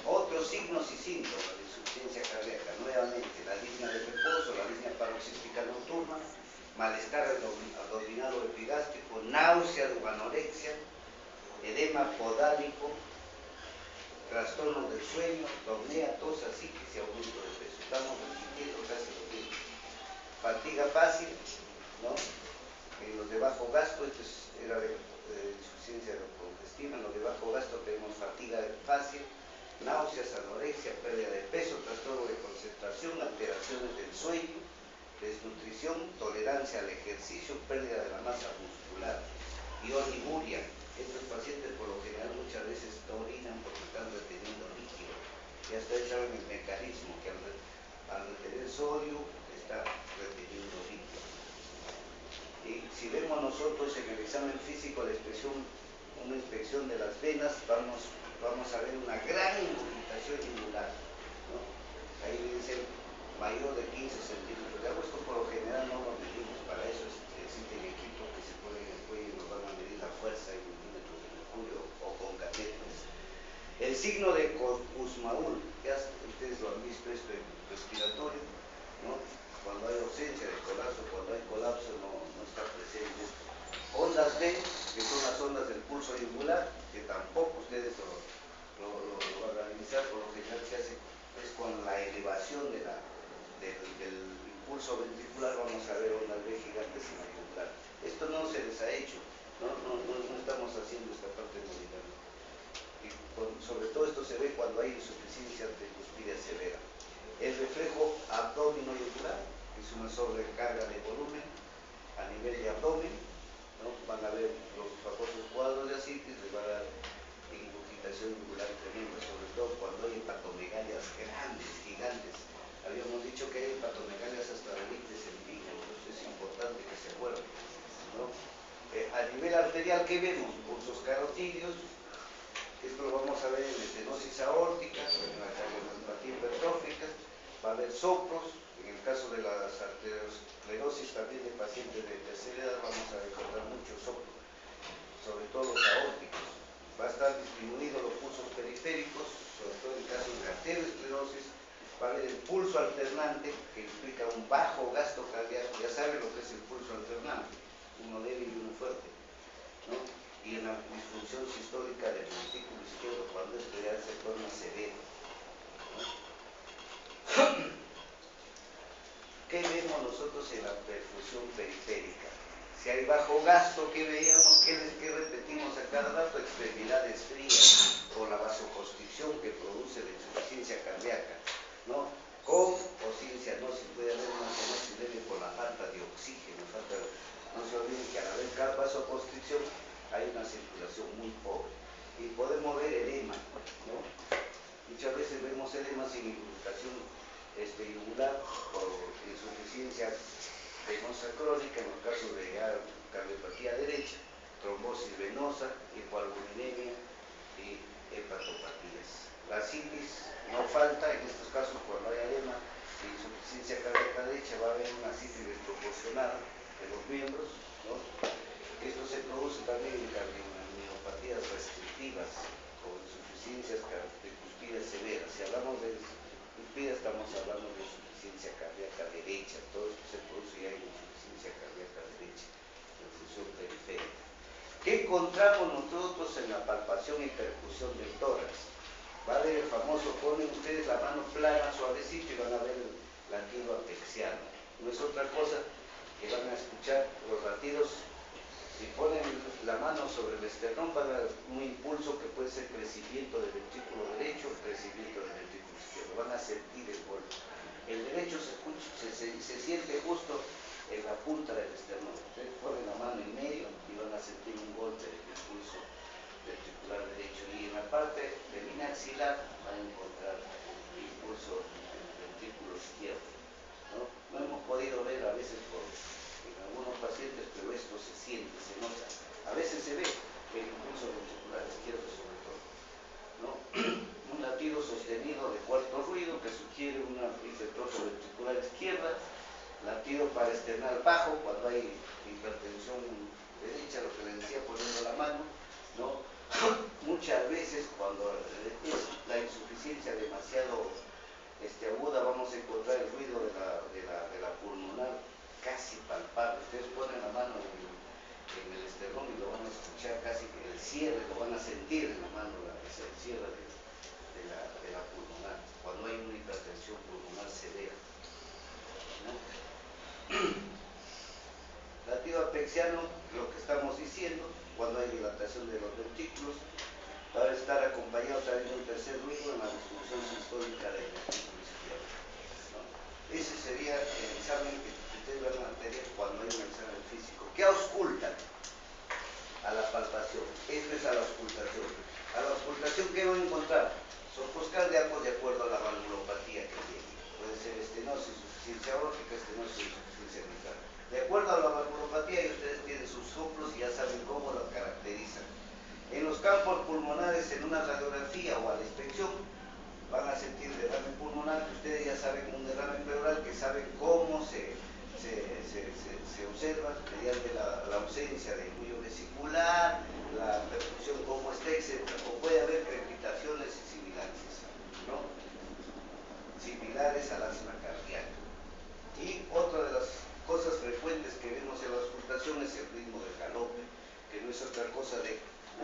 Otros signos y síntomas de insuficiencia cardíaca, nuevamente, la disnea de reposo, la disnea paroxística nocturna, malestar abdominal o epigástrico, náuseas o anorexia, edema podálico, trastorno del sueño, apnea, tos, psiquis y aumento de peso. Estamos repitiendo casi lo mismo. Fatiga fácil, ¿no? En los de bajo gasto, esto era de insuficiencia congestiva, en los de bajo gasto tenemos fatiga fácil, náuseas, anorexia, pérdida de peso, trastorno de concentración, alteraciones del sueño, desnutrición, tolerancia al ejercicio, pérdida de la masa muscular y oliguria. Estos pacientes por lo general muchas veces no orinan porque están reteniendo líquido. Ya ustedes saben el mecanismo que al retener sodio está reteniendo líquido. Y si vemos nosotros en el examen físico la una inspección de las venas, vamos a ver una gran ingurgitación yugular, ¿no? Ahí dice mayor de 15 centímetros de agua. Esto por lo general no lo medimos, para eso existen equipos que se ponen en el cuello y nos van a medir la fuerza en milímetros de mercurio o con catéteres. El signo de Kussmaul, ya ustedes lo han visto, esto en respiratorio, ¿no? Cuando hay ausencia de colapso, cuando hay colapso no está presente. Ondas B, que son las ondas del pulso yugular, que tampoco ustedes lo van a realizar, por lo general se hace es con la elevación del impulso ventricular, vamos a ver ondas B gigantes en la yugular. Esto no se les ha hecho, no estamos haciendo esta parte modificada. Y sobre todo esto se ve cuando hay insuficiencia tricuspidia severa. El reflejo abdomino-yugular es una sobrecarga de volumen a nivel de abdomen, ¿no? Van a ver los famosos cuadros de ascitis, les va a dar ingurgitación yugular tremenda, sobre todo cuando hay hepatomegallias grandes, gigantes. Habíamos dicho que hay hepatomegallias hasta de 20 centímetros, es importante que se acuerden, ¿no? A nivel arterial, ¿qué vemos? Pulsos carotídeos. Esto lo vamos a ver en la estenosis aórtica, en la cardiomiopatías hipertróficas, va a haber soplos, en el caso de las arteriosclerosis también de pacientes de tercera edad vamos a encontrar muchos soplos, sobre todo los aórticos. Va a estar disminuidos los pulsos periféricos, sobre todo en casos de arteriosclerosis, va va a haber el pulso alternante, que implica un bajo gasto cardíaco. Ya saben lo que es el pulso alternante, uno débil y uno fuerte, ¿no? Y en la disfunción sistólica del ventrículo izquierdo, cuando esto ya se torna severo, ¿no? ¿Qué vemos nosotros en la perfusión periférica? Si hay bajo gasto, ¿qué veíamos? ¿Qué repetimos a cada rato? Extremidades frías, o la vasoconstricción que produce la insuficiencia cardíaca, ¿no? Con o sin cianosis, puede haber una cianosis leve por la falta de oxígeno. No se olviden que al haber vasoconstricción hay una circulación muy pobre. Y podemos ver edema, ¿no? Muchas veces vemos edema sin irritación yugular por insuficiencia venosa crónica, en los casos de cardiopatía derecha, trombosis venosa, hipoalbuminemia y hepatopatías. La citis no falta, en estos casos cuando hay edema de insuficiencia cardíaca derecha va a haber una citis desproporcionada de los miembros, ¿no? Esto se produce también en cardiomiopatías restrictivas o insuficiencias cúspides severas. Si hablamos de cúspide, estamos hablando de insuficiencia cardíaca derecha. Todo esto se produce ya en insuficiencia cardíaca derecha, en función periférica. ¿Qué encontramos nosotros en la palpación y percusión del tórax? Va a ver el famoso, ponen ustedes la mano plana, suavecito, y van a ver el latido apexiano. No es otra cosa que van a escuchar los latidos. Si ponen la mano sobre el esternón, van a dar un impulso que puede ser crecimiento del ventrículo derecho o crecimiento del ventrículo izquierdo. Van a sentir el golpe. El derecho se siente justo en la punta del esternón. Ustedes ponen la mano en medio y van a sentir un golpe del impulso ventricular derecho. Y en la parte de línea axilar van a encontrar el impulso del ventrículo izquierdo, ¿no? No hemos podido ver a veces en algunos pacientes, pero esto se siente, se nota. A veces se ve el impulso ventricular izquierdo sobre todo, ¿no? Un latido sostenido de cuarto ruido que sugiere una hipertrofia ventricular izquierda, latido parasternal bajo cuando hay hipertensión derecha, lo que les decía poniendo la mano, ¿no? Muchas veces cuando es la insuficiencia demasiado aguda, vamos a encontrar el ruido de la pulmonar casi palpable. Ustedes ponen la mano en el esternón y lo van a escuchar casi que el cierre, lo van a sentir en la mano, el cierre de la pulmonar, cuando hay una hipertensión pulmonar severa, ¿no? Latido apexiano, lo que estamos diciendo, cuando hay dilatación de los ventrículos, va a estar acompañado también de un tercer ruido en la disfunción sistólica del ventrículo izquierdo, ¿no? Ese sería el examen que ustedes van a tener cuando hay un examen físico. ¿Qué auscultan? A la palpación. Esto es a la auscultación. A la auscultación, ¿qué van a encontrar? Soplos cardíacos de acuerdo a la valvulopatía que tiene. Puede ser estenosis, insuficiencia aórtica, estenosis, insuficiencia mitral. De acuerdo a la valvulopatía, y ustedes tienen sus soplos y ya saben cómo lo caracterizan. En los campos pulmonares, en una radiografía o a la inspección, van a sentir derrame pulmonar, que ustedes ya saben, un derrame pleural, que saben cómo se observa mediante la ausencia de ruido vesicular, la perfusión cómo está, etc. O puede haber crepitaciones y sibilancias, ¿no? Similares al asma cardíaca. Y otra de las cosas frecuentes que vemos en la auscultación es el ritmo del galope, que no es otra cosa de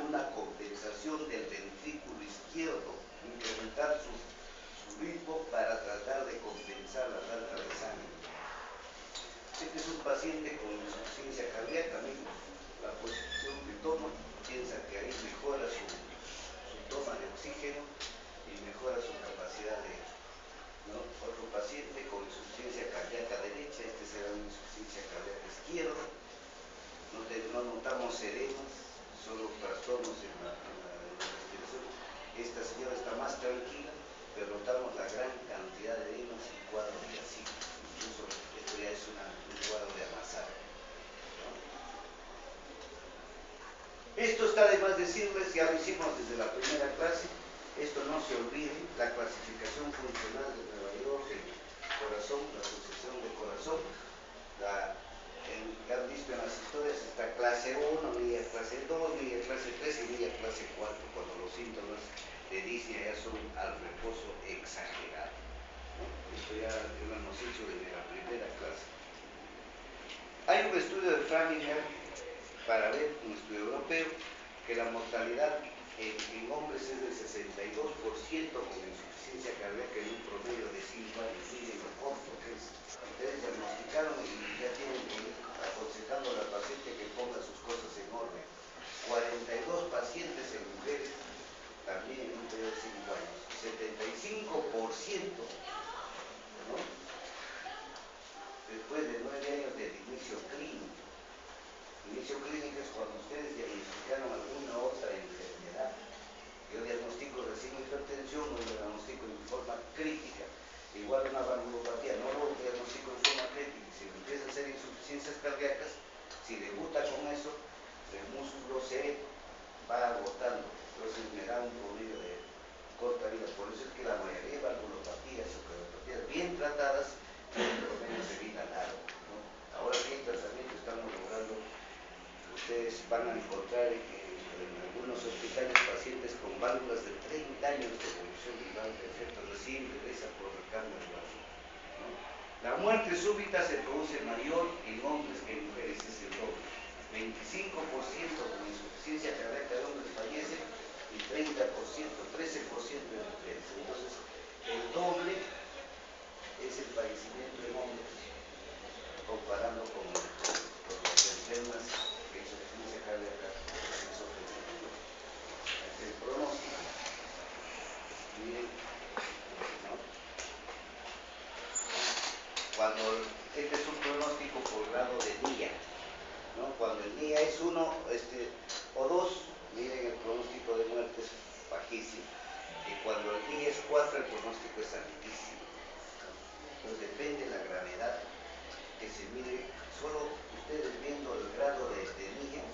una compensación del ventrículo izquierdo, incrementar su ritmo para tratar de compensar la falta de sangre. Este es un paciente con insuficiencia cardíaca, amigos. La posición que toma piensa que ahí mejora su toma de oxígeno y mejora su capacidad de, ¿no? Otro paciente con insuficiencia cardíaca derecha, este será una insuficiencia cardíaca izquierda. No notamos edemas, solo trastornos en la respiración. Esta señora está más tranquila, pero notamos la gran cantidad de edemas y cuadros de ascitis. Incluso esto ya es un cuadro de amasar, ¿no? Esto está de más decirles, ya lo hicimos desde la primera clase, esto no se olvide, la clasificación funcional de Nueva York, el corazón, la asociación de corazón, que han visto en las historias, está clase 1, media clase 2, media clase 3 y media clase 4, cuando los síntomas de disnea ya son al reposo exagerado, ¿no? Esto ya lo hemos hecho desde la primera clase. Hay un estudio de Framingham para ver, un estudio europeo, que la mortalidad en hombres es del 62% con insuficiencia cardíaca en un promedio de 5 años. Miren lo corto que es. Ustedes diagnosticaron y ya tienen que ir aconsejando al paciente que ponga sus cosas en orden. 42 pacientes en mujeres, también en un periodo de 5 años. 75%, ¿no? Después de 9 años del inicio clínico. Inicio clínico es cuando ustedes diagnosticaron alguna otra enfermedad. Yo diagnostico recién hipertensión, no lo diagnostico en forma crítica. Igual una valvulopatía, no lo diagnostico en forma crítica. Si empieza a ser insuficiencias cardíacas, si debuta con eso, el músculo se va agotando. Entonces me da un promedio de corta vida. Por eso es que la mayoría de valvulopatías o cardiopatías bien tratadas tienen promedios de vida largo, ¿no? Ahora que el tratamiento estamos logrando, ustedes van a encontrar en algunos hospitales pacientes con válvulas de 30 años de evolución viral de efecto recién regresa por recambio de válvula, ¿no? La muerte súbita se produce mayor en hombres que en mujeres, es el doble. 25% con insuficiencia cardíaca de hombres fallece y 30%, 13% de mujeres. Entonces, el doble es el fallecimiento en hombres comparando con los enfermas de insuficiencia cardíaca. El pronóstico, miren, ¿no? Cuando este es un pronóstico por grado de NIA, ¿no? Cuando el NIA es 1 o 2, miren, el pronóstico de muerte es bajísimo. Y cuando el NIA es 4, el pronóstico es altísimo. Entonces depende de la gravedad que se mide. Solo ustedes viendo el grado de NIA,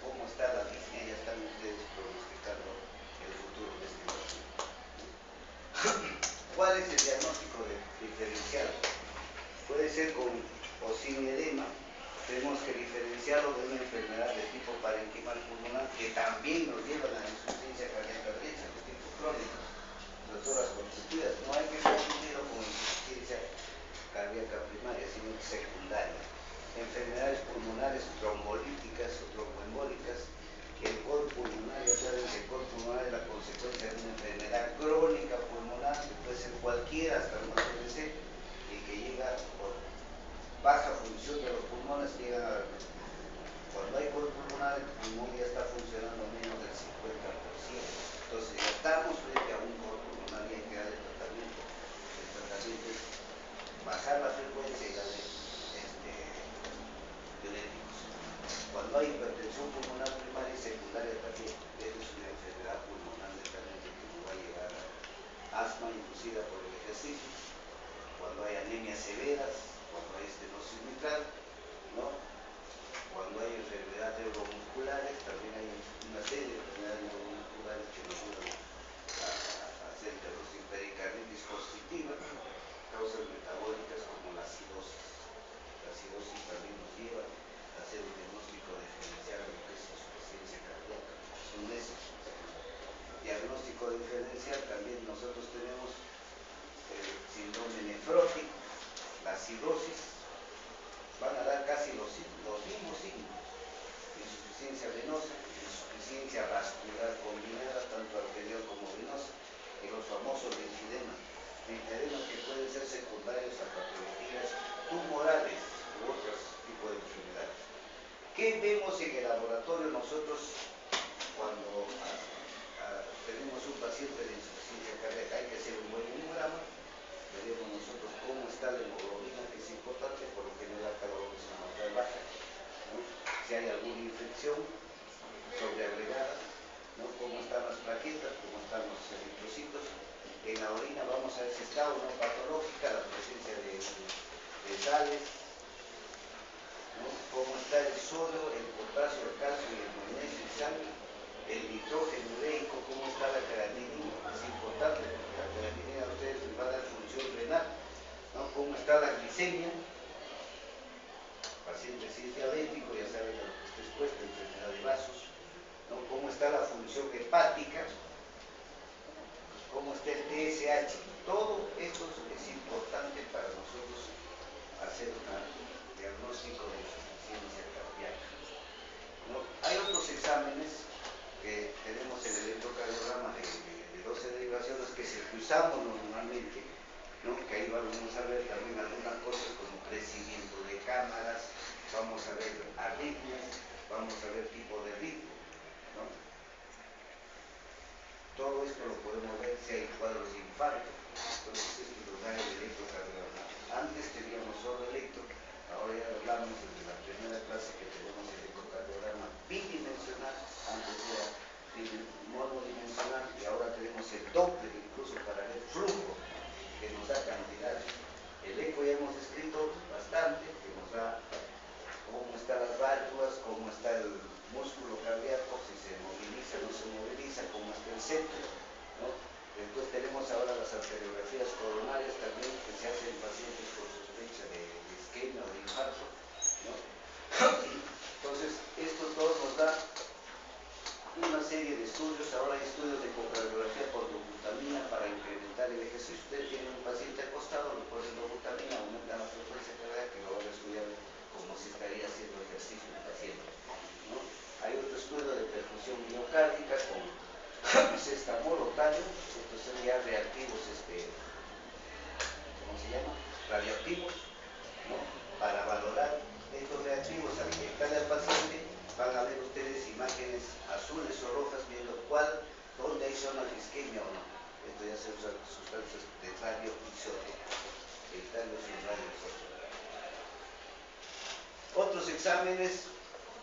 cómo está la disnea, ya están ustedes pronosticando el futuro de este paciente. ¿Cuál es el diagnóstico diferencial? Puede ser con o sin edema. Tenemos que diferenciarlo de una enfermedad de tipo parenquimal pulmonar que también nos lleva a la insuficiencia cardíaca derecha, los tipos crónicos, doctoras constituidas. No hay que confundirlo con insuficiencia cardíaca primaria, sino secundaria. Enfermedades pulmonares trombolíticas o tromboembólicas. El col pulmonar, ya saben que el col pulmonar es la consecuencia de una enfermedad crónica pulmonar, que puede ser cualquiera, hasta una PVC, y que llega por baja función de los pulmones, llega a, cuando hay col pulmonar, el pulmón ya está funcionando menos del 50%. Entonces ya estamos frente a un col pulmonar y hay que darle tratamiento. El tratamiento es bajar la frecuencia y darle diuréticos. Cuando hay hipertensión pulmonar primaria y secundaria también, esa es una enfermedad pulmonar netamente que nos va a llevar a asma inducida por el ejercicio. Cuando hay anemias severas, cuando hay estenosis mitral, ¿no? Cuando hay enfermedades neuromusculares, también hay una serie de enfermedades neuromusculares que nos ayudan a hacer pericarditis constrictiva, causas metabólicas como la acidosis. La acidosis también nos lleva a hacer un diagnóstico diferencial de lo que es insuficiencia cardíaca. Son esos. Diagnóstico diferencial también nosotros tenemos el síndrome nefrótico, la acidosis, van a dar casi los mismos signos: insuficiencia venosa, insuficiencia vascular combinada, tanto arterial como venosa, y los famosos linfoedemas, linfoedemas que pueden ser secundarios a patologías tumorales u otros tipos de enfermedades. ¿Qué vemos en el laboratorio nosotros cuando tenemos un paciente de insuficiencia cardíaca? Hay que hacer un buen hemograma. Veremos nosotros cómo está la hemoglobina, que es importante, por lo general cada uno se nota baja, ¿no? Si hay alguna infección sobreagregada, ¿no? Cómo están las plaquetas, cómo están los eritrocitos. En la orina vamos a ver si está o no patológica la presencia de sales, ¿no? Cómo está el sodio, el potasio, el calcio y el magnesio en sangre. El nitrógeno ureico, cómo está la creatinina, es importante porque la creatinina a ustedes les va a dar función renal, ¿no? Cómo está la glicemia. El paciente si es diabético, ya saben a lo que está expuesto, enfermedad de vasos, ¿no? Cómo está la función hepática, cómo está el TSH. Todo esto es importante para nosotros hacer un diagnóstico de insuficiencia cardíaca, ¿no? Hay otros exámenes que tenemos el electrocardiograma de 12 derivaciones, que es el que usamos normalmente, ¿no? Que ahí vamos a ver también algunas cosas como crecimiento de cámaras, vamos a ver arritmias, vamos a ver tipo de ritmo, ¿no? Todo esto lo podemos ver si hay cuadros de infarto. Entonces esto nos da el electrocardiograma. Antes teníamos solo electro, ahora ya hablamos desde la primera clase que tenemos el electrocardiograma bidimensional, antes era monodimensional, y ahora tenemos el Doppler incluso para ver flujo, que nos da cantidades. El eco ya hemos escrito bastante, que nos da cómo están las válvulas, cómo está el músculo cardíaco, si se moviliza o no se moviliza, cómo está el centro, ¿no? Después tenemos ahora las arteriografías coronarias también, que se hacen en pacientes con sospecha de isquemia o de infarto, ¿no? Entonces, esto todo nos da una serie de estudios. Ahora hay estudios de ecocardiografía por dobutamina para incrementar el ejercicio. Si usted tiene un paciente acostado, le ponen dobutamina, aumenta la frecuencia cardíaca y lo van a estudiar como si estaría haciendo ejercicio el paciente, ¿no? Hay otro estudio de perfusión miocárdica con cestamol o talio. Estos son ya reactivos, ¿cómo se llama? Radioactivos, ¿no? Para valorar estos reactivos al inyectarle al paciente, van a ver ustedes imágenes azules o rojas viendo dónde hay zonas de isquemia o no. Esto ya se usa sustancias de radioisótopo. El talio es un radioisótopo. Otros exámenes,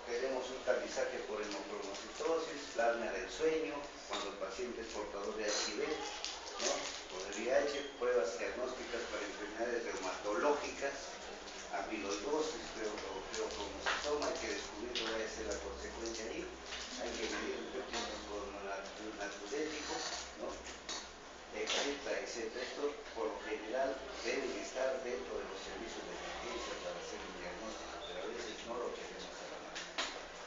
tenemos un tamizaje por hemocronocitosis, la apnea del sueño, cuando el paciente es portador de HIV, ¿no? O de VIH, pruebas diagnósticas para enfermedades reumatológicas, amiloidosis, pleocromosoma, hay que descubrir cuál va a ser la consecuencia allí, hay que medir el péptido natriurético, ¿no? Etcétera, etcétera. Esto por lo general deben estar dentro de los servicios de emergencia para hacer un diagnóstico, pero a veces no lo tenemos a la mano.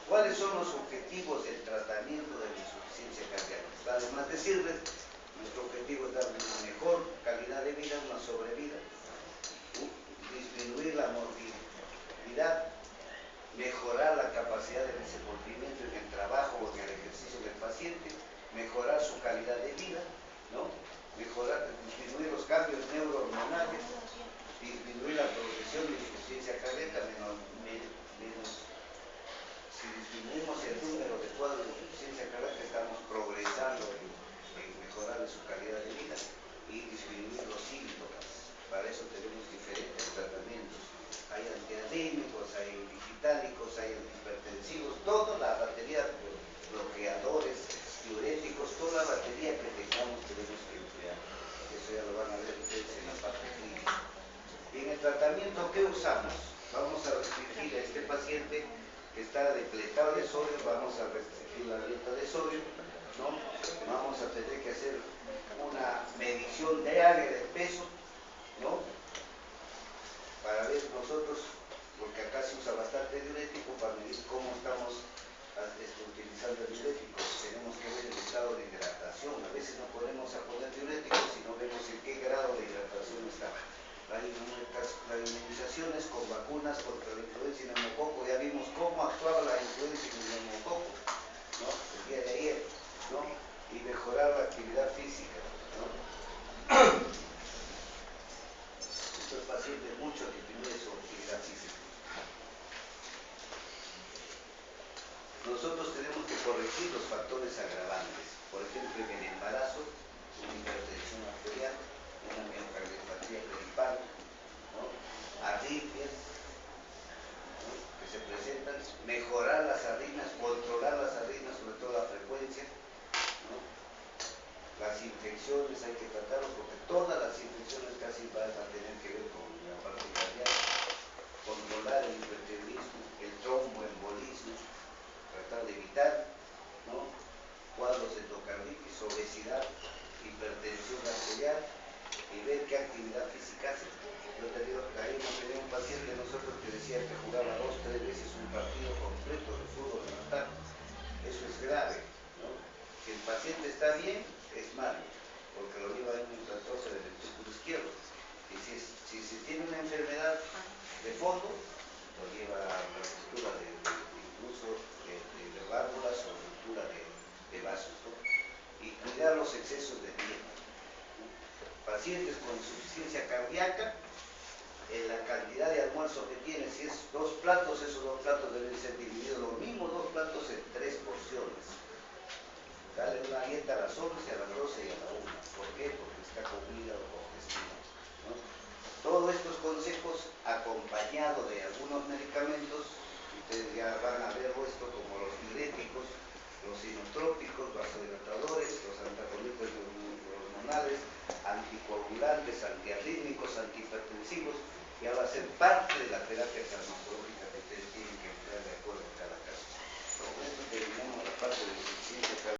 ¿Cuáles son los objetivos del tratamiento de la insuficiencia cardíaca? Además de decirles, nuestro objetivo es darle una mejor calidad de vida, una sobrevida, disminuir la morbilidad, mejorar la capacidad de desenvolvimiento en el trabajo o en el ejercicio del paciente, mejorar su calidad de vida, ¿no? Disminuir los cambios neurohormonales, disminuir la progresión de insuficiencia cardíaca, si disminuimos el número de cuadros de insuficiencia cardíaca, estamos progresando en mejorar su calidad de vida y disminuir los síntomas. Para eso tenemos diferentes tratamientos. Hay antiarrítmicos, hay digitálicos, hay antihipertensivos, toda la batería, bloqueadores, diuréticos, toda la batería que tengamos tenemos que emplear. Eso ya lo van a ver ustedes en la parte clínica. Y en el tratamiento, ¿qué usamos? Vamos a restringir a este paciente que está depletado de sodio, vamos a restringir la dieta de sodio, ¿no? Vamos a tener que hacer una medición diaria del peso, ¿no? Para ver nosotros, porque acá se usa bastante diurético, para medir cómo estamos utilizando el diurético. Tenemos que ver el estado de hidratación. A veces no podemos poner diuréticos si no vemos en qué grado de hidratación está. La inmunización es con vacunas contra la influenza y neumococo. Ya vimos cómo actuaba la influenza y el neumococo, ¿no? El día de ayer, ¿no? Y mejorar la actividad física, ¿no? Estos pacientes mucho disminuyen su actividad física. Nosotros tenemos que corregir los factores agravantes. Por ejemplo, en el embarazo, una hipertensión arterial, una miocardiopatía periparto, ¿no? Arritmias, ¿no? Que se presentan, mejorar las arritmias, controlar las arritmias, sobre todo la frecuencia, ¿no? Las infecciones hay que tratarlo porque todas las infecciones casi van a tener que ver con la parte cardíaca. Controlar el hipertiroidismo, el tromboembolismo, tratar de evitar, ¿no? Cuadros de endocarditis, obesidad, hipertensión arterial y ver qué actividad física hace. Yo te digo, ahí hemos tenido un paciente de nosotros que decía que jugaba 2 o 3 veces un partido completo de fútbol en la tarde. Eso es grave, ¿no? Si el paciente está bien, es malo, porque lo lo lleva en un trastorno del ventrículo izquierdo. Y si se tiene una enfermedad de fondo, lo lleva a la ruptura incluso de válvulas o ruptura de vasos, ¿no? Y cuidar los excesos de dieta, ¿no? Pacientes con insuficiencia cardíaca, la cantidad de almuerzo que tiene, si es 2 platos, esos 2 platos deben ser divididos los mismos 2 platos en 3 porciones. Dale una dieta a las 11, a las 12 y a la 1. ¿Por qué? Porque está comida o congestivo, ¿no? Todos estos consejos acompañados de algunos medicamentos, ustedes ya van a ver esto como los diuréticos, los inotrópicos, vasodilatadores, los antagonistas hormonales, anticoagulantes, antiarrítmicos, antihipertensivos, ya va a ser parte de la terapia farmacológica que ustedes tienen que emplear de acuerdo a cada caso. Con esto terminamos la parte de insuficiencia cardíaca.